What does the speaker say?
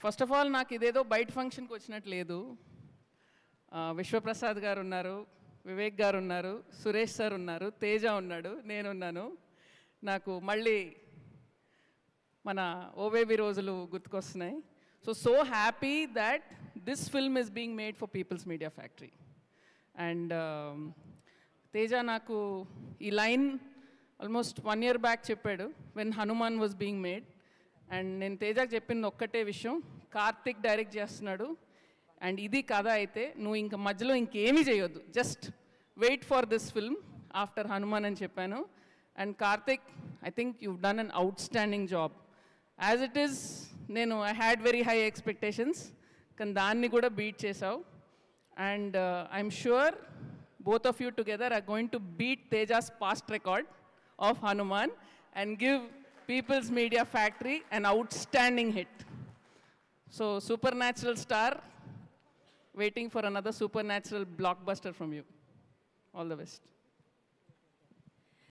First of all నాకు ఇదేదో బయట ఫంక్షన్కి వచ్చినట్టు లేదు. విశ్వప్రసాద్ గారు ఉన్నారు, వివేక్ గారు ఉన్నారు, సురేష్ సార్ ఉన్నారు, తేజ ఉన్నాడు, నేనున్నాను. నాకు మళ్ళీ మన ఓవేబీ రోజులు గుర్తుకొస్తున్నాయి. So happy that this film is being made for People's Media Factory. And Teja నాకు ఈ లైన్ ఆల్మోస్ట్ 1 year బ్యాక్ చెప్పాడు, when Hanuman was being made. And నేను తేజకు చెప్పింది ఒక్కటే విషయం, కార్తిక్ డైరెక్ట్ చేస్తున్నాడు అండ్ ఇది కథ అయితే నువ్వు ఇంక మధ్యలో ఇంకేమీ చేయొద్దు, just wait for this film after Hanuman అని చెప్పాను. And Karthik, I think you done an outstanding job. As it is నేను I had very high expectations, కానీ దాన్ని కూడా బీట్ చేసావు. And I'm sure both of you together are going to beat Teja's past record of Hanuman and give People's Media Factory an outstanding hit. So supernatural star, waiting for another supernatural blockbuster from you. All the best.